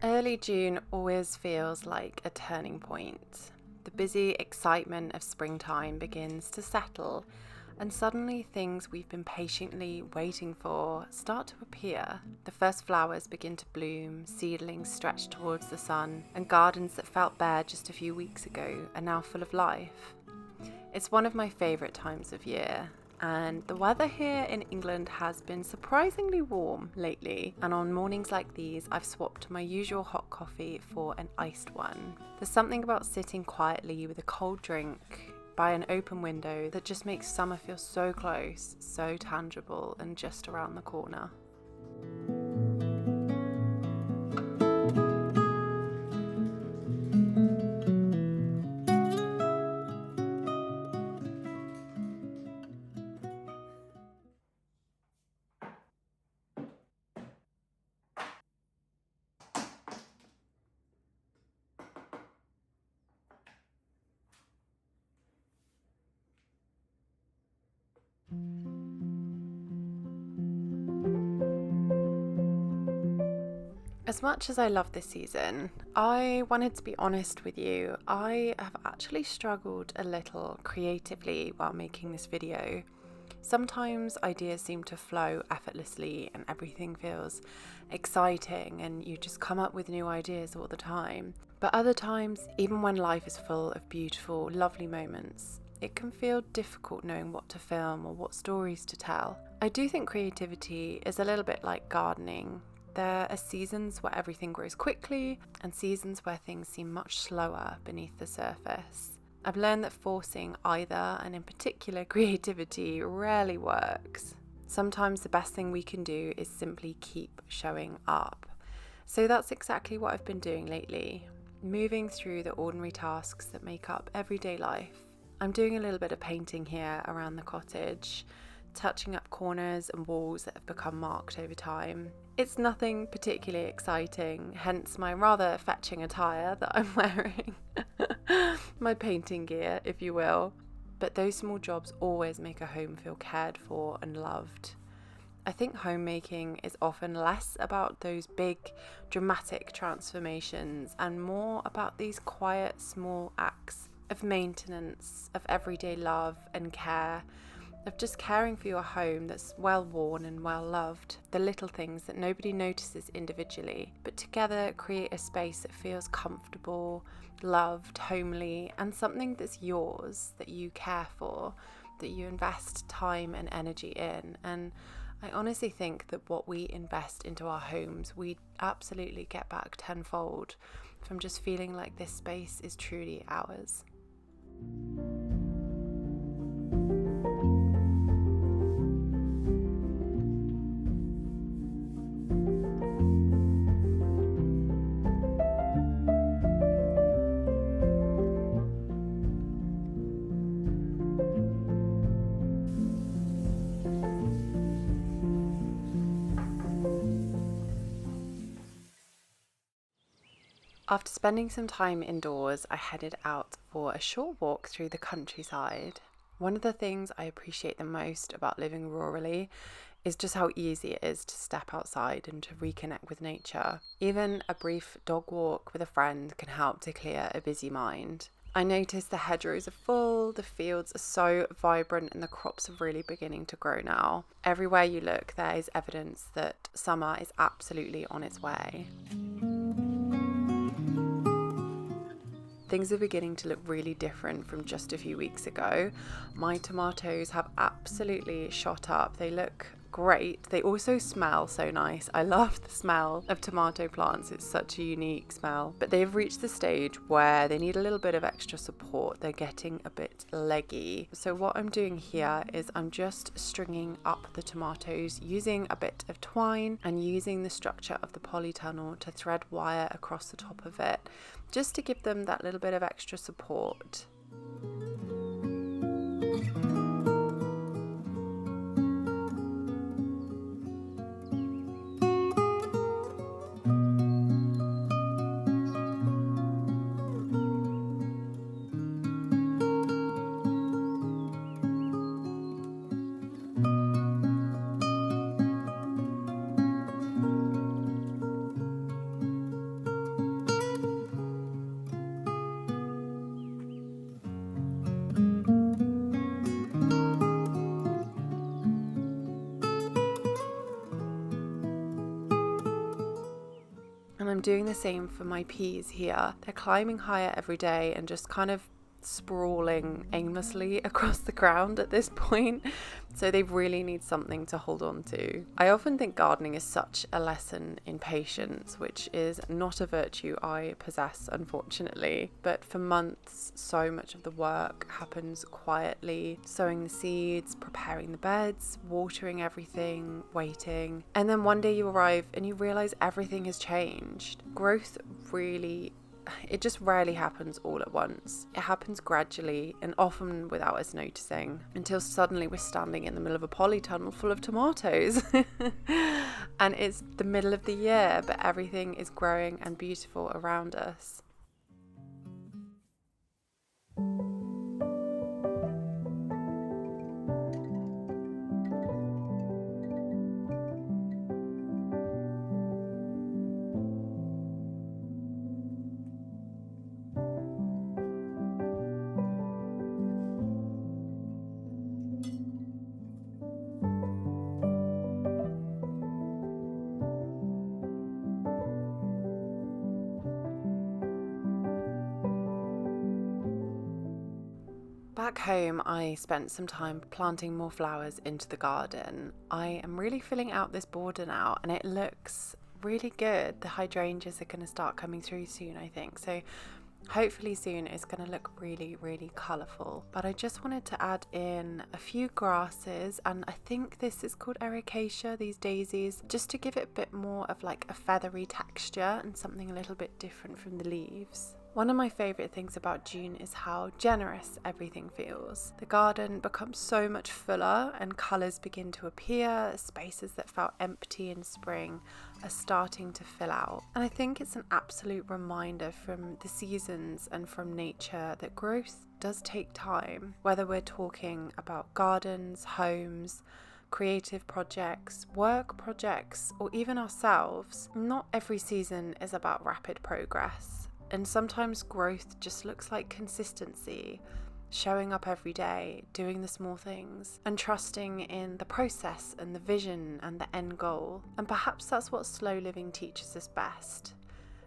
Early June always feels like a turning point. The busy excitement of springtime begins to settle, and suddenly things we've been patiently waiting for start to appear. The first flowers begin to bloom, seedlings stretch towards the sun, and gardens that felt bare just a few weeks ago are now full of life. It's one of my favourite times of year, and the weather here in England has been surprisingly warm lately, and on mornings like these I've swapped my usual hot coffee for an iced one. There's something about sitting quietly with a cold drink by an open window that just makes summer feel so close, so tangible, and just around the corner. As much as I love this season, I wanted to be honest with you. I have actually struggled a little creatively while making this video. Sometimes ideas seem to flow effortlessly and everything feels exciting and you just come up with new ideas all the time. But other times, even when life is full of beautiful, lovely moments, it can feel difficult knowing what to film or what stories to tell. I do think creativity is a little bit like gardening. There are seasons where everything grows quickly and seasons where things seem much slower beneath the surface. I've learned that forcing either, and in particular creativity, rarely works. Sometimes the best thing we can do is simply keep showing up. So that's exactly what I've been doing lately, moving through the ordinary tasks that make up everyday life. I'm doing a little bit of painting here around the cottage, touching up corners and walls that have become marked over time. It's nothing particularly exciting, hence my rather fetching attire that I'm wearing. My painting gear, if you will. But those small jobs always make a home feel cared for and loved. I think homemaking is often less about those big, dramatic transformations and more about these quiet, small acts of maintenance, of everyday love and care, of just caring for your home that's well worn and well loved. The little things that nobody notices individually, but together create a space that feels comfortable, loved, homely, and something that's yours, that you care for, that you invest time and energy in. And I honestly think that what we invest into our homes, we absolutely get back tenfold from just feeling like this space is truly ours. After spending some time indoors, I headed out for a short walk through the countryside. One of the things I appreciate the most about living rurally is just how easy it is to step outside and to reconnect with nature. Even a brief dog walk with a friend can help to clear a busy mind. I noticed the hedgerows are full, the fields are so vibrant, and the crops are really beginning to grow now. Everywhere you look, there is evidence that summer is absolutely on its way. Things are beginning to look really different from just a few weeks ago. My tomatoes have absolutely shot up. They look great. They also smell so nice. I love the smell of tomato plants. It's such a unique smell. But they've reached the stage where they need a little bit of extra support. They're getting a bit leggy. So what I'm doing here is I'm just stringing up the tomatoes using a bit of twine and using the structure of the polytunnel to thread wire across the top of it, just to give them that little bit of extra support. doing the same for my peas here. They're climbing higher every day and just kind of sprawling aimlessly across the ground at this point, so they really need something to hold on to. I often think gardening is such a lesson in patience, which is not a virtue I possess, unfortunately, but for months so much of the work happens quietly: sowing the seeds, preparing the beds, watering everything, waiting, and then one day you arrive and you realize everything has changed. Growth it just rarely happens all at once. It happens gradually and often without us noticing, until suddenly we're standing in the middle of a polytunnel full of tomatoes. And it's the middle of the year, but everything is growing and beautiful around us. Back home, I spent some time planting more flowers into the garden. I am really filling out this border now and it looks really good. The hydrangeas are going to start coming through soon, I think. So hopefully soon it's going to look really, really colourful. But I just wanted to add in a few grasses, and I think this is called 𝐼𝐚𝐿𝐴, these daisies, just to give it a bit more of like a feathery texture and something a little bit different from the leaves. One of my favourite things about June is how generous everything feels. The garden becomes so much fuller and colours begin to appear. Spaces that felt empty in spring are starting to fill out. And I think it's an absolute reminder from the seasons and from nature that growth does take time. Whether we're talking about gardens, homes, creative projects, work projects, or even ourselves, not every season is about rapid progress. And sometimes growth just looks like consistency, showing up every day, doing the small things, and trusting in the process and the vision and the end goal. And perhaps that's what slow living teaches us best: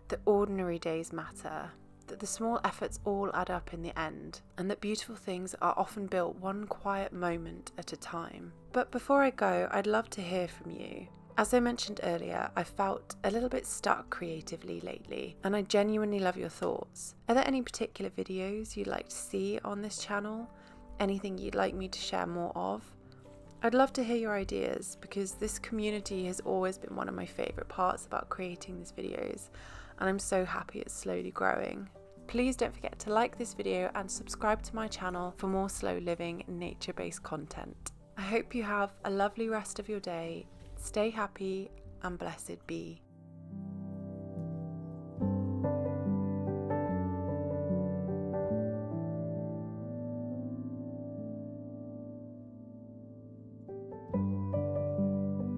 that ordinary days matter, that the small efforts all add up in the end, and that beautiful things are often built one quiet moment at a time. But before I go, I'd love to hear from you. As I mentioned earlier, I felt a little bit stuck creatively lately, and I genuinely love your thoughts. Are there any particular videos you'd like to see on this channel? Anything you'd like me to share more of? I'd love to hear your ideas, because this community has always been one of my favourite parts about creating these videos, and I'm so happy it's slowly growing. Please don't forget to like this video and subscribe to my channel for more slow living, nature-based content. I hope you have a lovely rest of your day. Stay happy and blessed be.